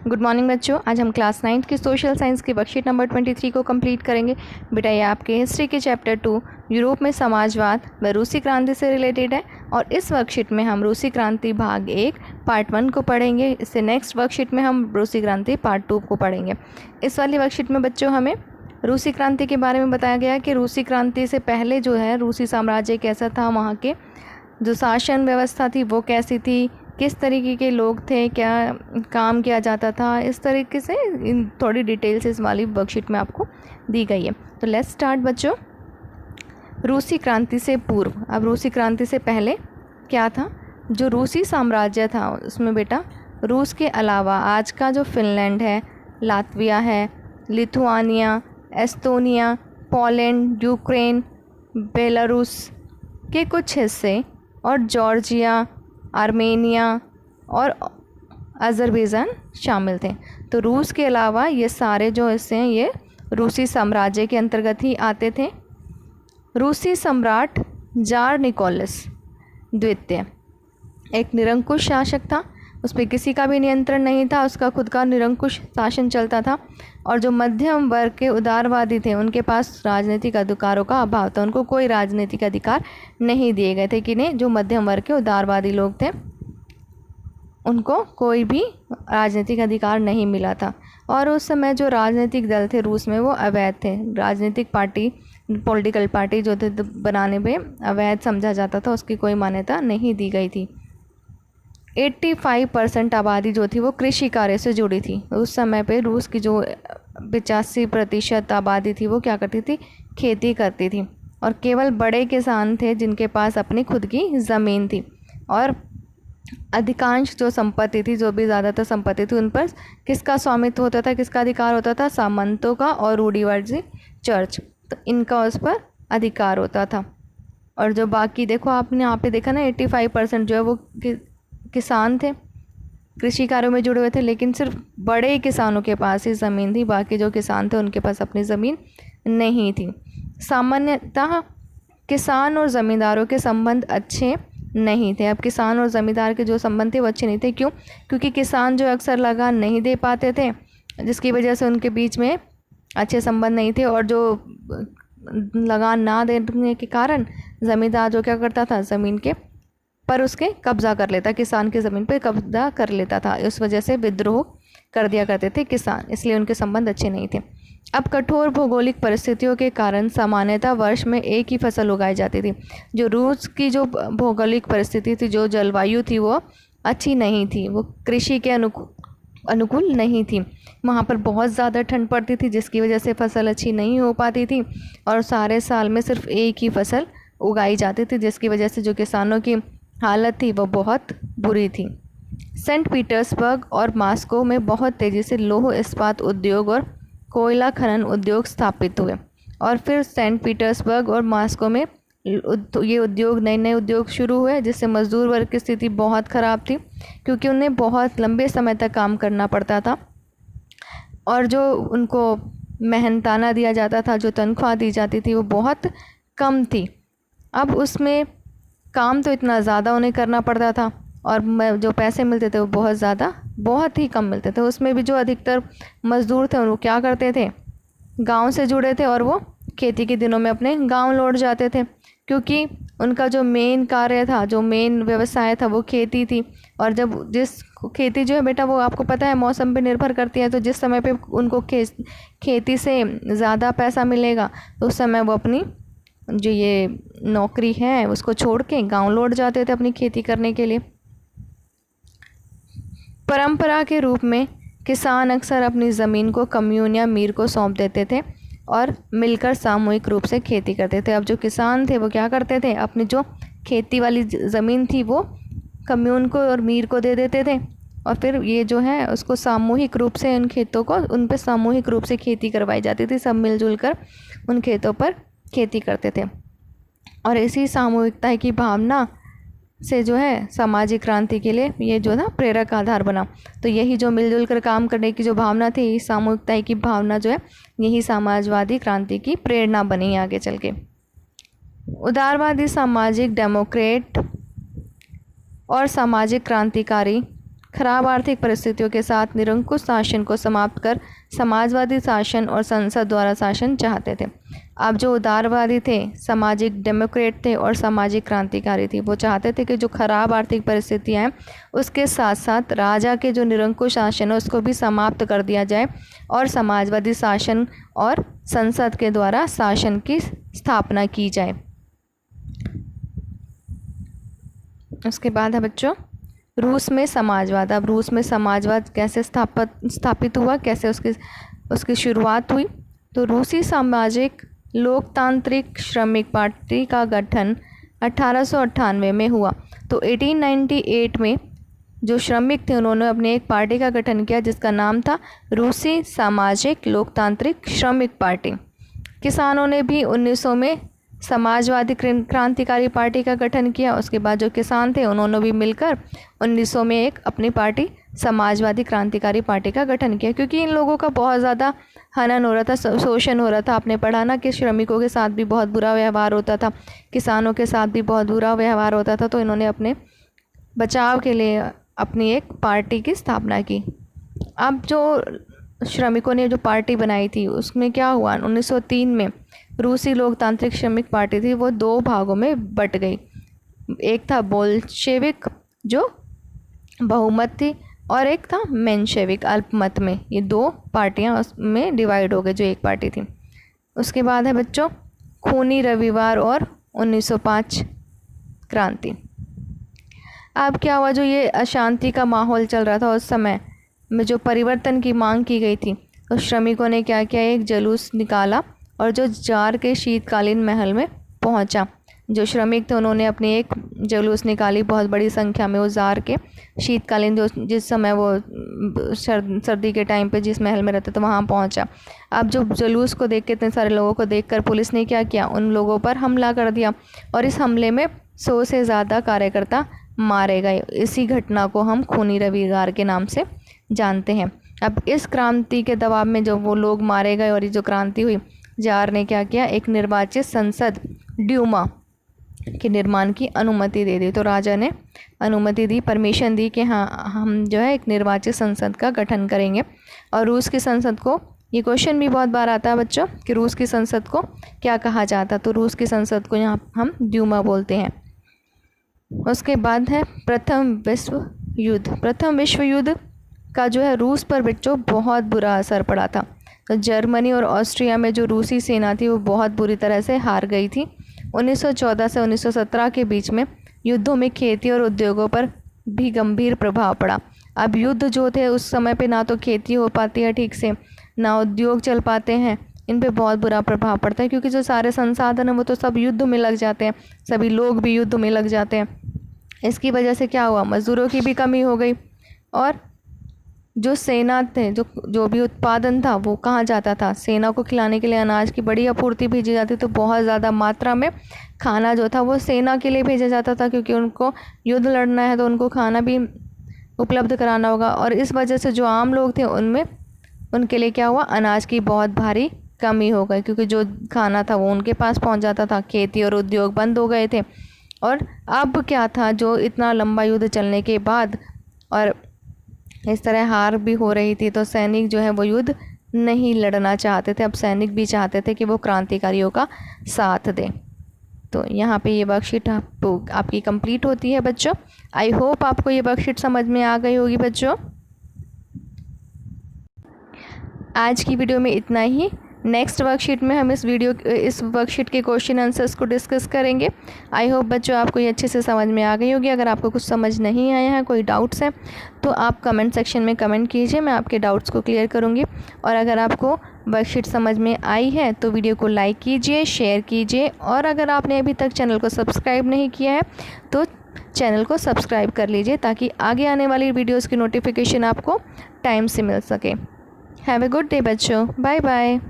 Good morning बच्चों। आज हम क्लास 9 की सोशल साइंस की वर्कशीट नंबर 23 को कंप्लीट करेंगे। बेटा ये आपके हिस्ट्री के चैप्टर 2 यूरोप में समाजवाद व रूसी क्रांति से रिलेटेड है और इस वर्कशीट में हम रूसी क्रांति भाग 1 पार्ट 1 को पढ़ेंगे। इससे नेक्स्ट वर्कशीट में हम रूसी क्रांति पार्ट 2 को पढ़ेंगे। इस वाली वर्कशीट में बच्चों हमें रूसी क्रांति के बारे में बताया गया कि रूसी क्रांति से पहले जो है रूसी साम्राज्य कैसा था, वहाँ के जो शासन व्यवस्था थी वो कैसी थी, किस तरीके के लोग थे, क्या काम किया जाता था, इस तरीके से इन थोड़ी डिटेल्स इस वाली वर्कशीट में आपको दी गई है। तो लेट्स स्टार्ट बच्चों। रूसी क्रांति से पूर्व, अब रूसी क्रांति से पहले क्या था? जो रूसी साम्राज्य था उसमें बेटा रूस के अलावा आज का जो फिनलैंड है, लातविया है, Lithuania, Estonia, Poland, Ukraine, Belarus के कुछ हिस्से और जॉर्जिया, आर्मेनिया और अज़रबैजान शामिल थे। तो रूस के अलावा ये सारे जो हिस्से हैं ये रूसी साम्राज्य के अंतर्गत ही आते थे। रूसी सम्राट जार निकोलस द्वितीय एक निरंकुश शासक था, उस पर किसी का भी नियंत्रण नहीं था, उसका खुद का निरंकुश शासन चलता था। और जो मध्यम वर्ग के उदारवादी थे उनके पास राजनीतिक अधिकारों का अभाव था, उनको कोई राजनीतिक अधिकार नहीं दिए गए थे। कि नहीं, जो मध्यम वर्ग के उदारवादी लोग थे उनको कोई भी राजनीतिक अधिकार नहीं मिला था। और उस समय जो राजनीतिक दल थे रूस में वो अवैध थे। राजनीतिक पार्टी, पॉलिटिकल पार्टी जो थे बनाने में अवैध समझा जाता था, उसकी कोई मान्यता नहीं दी गई थी। 85% आबादी जो थी वो कृषि कार्य से जुड़ी थी। उस समय पे रूस की जो 85% आबादी थी वो क्या करती थी? खेती करती थी। और केवल बड़े किसान थे जिनके पास अपनी खुद की ज़मीन थी। और अधिकांश जो संपत्ति थी, जो भी ज़्यादातर संपत्ति थी, उन पर किसका स्वामित्व होता था, किसका अधिकार होता था? सामंतों का और रूढ़िवादी चर्च, तो इनका उस पर अधिकार होता था। और जो बाकी देखो आपने यहाँ पे देखा ना 85% जो है वो किसान थे, कृषि कार्यों में जुड़े हुए थे, लेकिन सिर्फ बड़े किसानों के पास ही ज़मीन थी, बाकी जो किसान थे उनके पास अपनी ज़मीन नहीं थी। सामान्यतः किसान और ज़मींदारों के संबंध अच्छे नहीं थे। अब किसान और ज़मींदार के जो संबंध थे वो अच्छे नहीं थे। क्यों? क्योंकि किसान जो अक्सर लगान नहीं दे पाते थे, जिसकी वजह से उनके बीच में अच्छे संबंध नहीं थे। और जो लगान ना देने के कारण ज़मींदार जो क्या करता था, ज़मीन के पर उसके कब्ज़ा कर लेता, किसान की ज़मीन पर कब्ज़ा कर लेता था। इस वजह से विद्रोह कर दिया करते थे किसान, इसलिए उनके संबंध अच्छे नहीं थे। अब कठोर भौगोलिक परिस्थितियों के कारण सामान्यतः वर्ष में एक ही फसल उगाई जाती थी। जो रूस की जो भौगोलिक परिस्थिति थी, जो जलवायु थी वो अच्छी नहीं थी, वो कृषि के अनुकूल नहीं थी। वहाँ पर बहुत ज़्यादा ठंड पड़ती थी, जिसकी वजह से फसल अच्छी नहीं हो पाती थी और सारे साल में सिर्फ एक ही फसल उगाई जाती थी, जिसकी वजह से जो किसानों की हालत थी वो बहुत बुरी थी। सेंट पीटर्सबर्ग और मॉस्को में बहुत तेज़ी से लौह इस्पात उद्योग और कोयला खनन उद्योग स्थापित हुए। और फिर सेंट पीटर्सबर्ग और मॉस्को में ये उद्योग, नए नए उद्योग शुरू हुए, जिससे मजदूर वर्ग की स्थिति बहुत ख़राब थी, क्योंकि उन्हें बहुत लंबे समय तक काम करना पड़ता था और जो उनको मेहनताना दिया जाता था, जो तनख्वाह दी जाती थी वो बहुत कम थी। अब उसमें काम तो इतना ज़्यादा उन्हें करना पड़ता था और जो पैसे मिलते थे वो बहुत ही कम मिलते थे। उसमें भी जो अधिकतर मज़दूर थे वो क्या करते थे? गांव से जुड़े थे और वो खेती के दिनों में अपने गांव लौट जाते थे, क्योंकि उनका जो मेन कार्य था, जो मेन व्यवसाय था वो खेती थी। और जब जिस खेती जो है बेटा वो आपको पता है मौसम पे निर्भर करती है, तो जिस समय पे उनको खेती से ज़्यादा पैसा मिलेगा तो उस समय वो अपनी जो ये नौकरी है उसको छोड़ के गांव लौट जाते थे अपनी खेती करने के लिए। परंपरा के रूप में किसान अक्सर अपनी ज़मीन को कम्यून या मीर को सौंप देते थे और मिलकर सामूहिक रूप से खेती करते थे। अब जो किसान थे वो क्या करते थे? अपनी जो खेती वाली ज़मीन थी वो कम्यून को और मीर को दे देते थे और फिर ये जो है उसको सामूहिक रूप से उन खेतों को, उन पर सामूहिक रूप से खेती करवाई जाती थी। सब मिलजुल कर उन खेतों पर खेती करते थे। और इसी सामूहिकता की भावना से जो है सामाजिक क्रांति के लिए ये जो था प्रेरक आधार बना। तो यही जो मिलजुल कर काम करने की जो भावना थी, सामूहिकता की भावना जो है, यही समाजवादी क्रांति की प्रेरणा बनी आगे चल के। उदारवादी सामाजिक डेमोक्रेट और सामाजिक क्रांतिकारी खराब आर्थिक परिस्थितियों के साथ निरंकुश शासन को समाप्त कर समाजवादी शासन और संसद द्वारा शासन चाहते थे। अब जो उदारवादी थे, सामाजिक डेमोक्रेट थे और सामाजिक क्रांतिकारी थे, वो चाहते थे कि जो खराब आर्थिक परिस्थितियाँ हैं उसके साथ साथ राजा के जो निरंकुश शासन है उसको भी समाप्त कर दिया जाए और समाजवादी शासन और संसद के द्वारा शासन की स्थापना की जाए। उसके बाद है बच्चों रूस में समाजवाद। अब रूस में समाजवाद कैसे स्थापित हुआ, कैसे उसकी शुरुआत हुई। तो रूसी सामाजिक लोकतांत्रिक श्रमिक पार्टी का गठन 1898 में हुआ। तो 1898 में जो श्रमिक थे उन्होंने अपने एक पार्टी का गठन किया जिसका नाम था रूसी सामाजिक लोकतांत्रिक श्रमिक पार्टी। किसानों ने भी 1900 में समाजवादी क्रांतिकारी पार्टी का गठन किया। उसके बाद जो किसान थे उन्होंने भी मिलकर 1900 में एक अपनी पार्टी समाजवादी क्रांतिकारी पार्टी का गठन किया, क्योंकि इन लोगों का बहुत ज़्यादा हनन हो रहा था, शोषण हो रहा था। आपने पढ़ा ना कि श्रमिकों के साथ भी बहुत बुरा व्यवहार होता था, किसानों के साथ भी बहुत बुरा व्यवहार होता था। तो इन्होंने अपने बचाव के लिए अपनी एक पार्टी की स्थापना की। अब जो श्रमिकों ने जो पार्टी बनाई थी उसमें क्या हुआ, 1903 में रूसी लोकतांत्रिक श्रमिक पार्टी थी वो दो भागों में बट गई। एक था बोल्शेविक जो बहुमत थी और एक था मेंशेविक अल्पमत में। ये दो पार्टियां उसमें डिवाइड हो गई जो एक पार्टी थी। उसके बाद है बच्चों खूनी रविवार और 1905 क्रांति। अब क्या हुआ, जो ये अशांति का माहौल चल रहा था उस समय में जो परिवर्तन की मांग की गई थी, तो श्रमिकों ने क्या किया, एक जुलूस निकाला और जो जार के शीतकालीन महल में पहुंचा। जो श्रमिक थे उन्होंने अपनी एक जुलूस निकाली बहुत बड़ी संख्या में, वो जार के शीतकालीन जो जिस समय वो सर्दी के टाइम पे जिस महल में रहते थे वहाँ पहुँचा। अब जो जुलूस को देख के इतने सारे लोगों को देखकर पुलिस ने क्या किया, उन लोगों पर हमला कर दिया और इस हमले में 100 से ज़्यादा कार्यकर्ता मारे गए। इसी घटना को हम खूनी रविवार के नाम से जानते हैं। अब इस क्रांति के दबाव में जो वो लोग मारे गए और ये जो क्रांति हुई, जार ने क्या किया, एक निर्वाचित संसद ड्यूमा के निर्माण की अनुमति दे दी। तो राजा ने अनुमति दी, परमिशन दी कि हाँ हम जो है एक निर्वाचित संसद का गठन करेंगे। और रूस की संसद को, ये क्वेश्चन भी बहुत बार आता है बच्चों कि रूस की संसद को क्या कहा जाता, तो रूस की संसद को यहाँ हम ड्यूमा बोलते हैं। उसके बाद है प्रथम विश्व युद्ध। प्रथम विश्व युद्ध का जो है रूस पर बच्चों बहुत बुरा असर पड़ा था। तो जर्मनी और ऑस्ट्रिया में जो रूसी सेना थी वो बहुत बुरी तरह से हार गई थी। 1914 से 1917 के बीच में युद्धों में खेती और उद्योगों पर भी गंभीर प्रभाव पड़ा। अब युद्ध जो थे उस समय पे ना तो खेती हो पाती है ठीक से, ना उद्योग चल पाते हैं, इन पे बहुत बुरा प्रभाव पड़ता है क्योंकि जो सारे संसाधन हैं वो तो सब युद्ध में लग जाते हैं, सभी लोग भी युद्ध में लग जाते हैं। इसकी वजह से क्या हुआ, मज़दूरों की भी कमी हो गई और जो सेना थे, जो भी उत्पादन था वो कहाँ जाता था, सेना को खिलाने के लिए अनाज की बड़ी आपूर्ति भेजी जाती, तो बहुत ज़्यादा मात्रा में खाना जो था वो सेना के लिए भेजा जाता था क्योंकि उनको युद्ध लड़ना है तो उनको खाना भी उपलब्ध कराना होगा। और इस वजह से जो आम लोग थे उनके लिए क्या हुआ, अनाज की बहुत भारी कमी हो गई क्योंकि जो खाना था वो उनके पास पहुंच जाता था, खेती और उद्योग बंद हो गए थे। और अब क्या था, जो इतना लंबा युद्ध चलने के बाद और इस तरह हार भी हो रही थी तो सैनिक जो है वो युद्ध नहीं लड़ना चाहते थे। अब सैनिक भी चाहते थे कि वो क्रांतिकारियों का साथ दें। तो यहाँ पे ये वर्कशीट आपकी कंप्लीट होती है बच्चों। आई होप आपको ये वर्कशीट समझ में आ गई होगी बच्चों। आज की वीडियो में इतना ही। नेक्स्ट वर्कशीट में हम इस वर्कशीट के क्वेश्चन आंसर्स को डिस्कस करेंगे। आई होप बच्चों आपको ये अच्छे से समझ में आ गई होगी। अगर आपको कुछ समझ नहीं आया है, कोई डाउट्स हैं, तो आप कमेंट सेक्शन में कमेंट कीजिए, मैं आपके डाउट्स को क्लियर करूँगी। और अगर आपको वर्कशीट समझ में आई है तो वीडियो को लाइक कीजिए, शेयर कीजिए और अगर आपने अभी तक चैनल को सब्सक्राइब नहीं किया है तो चैनल को सब्सक्राइब कर लीजिए ताकि आगे आने वाली वीडियोज़ की नोटिफिकेशन आपको टाइम से मिल सके। हैव ए गुड डे बच्चों, बाय बाय।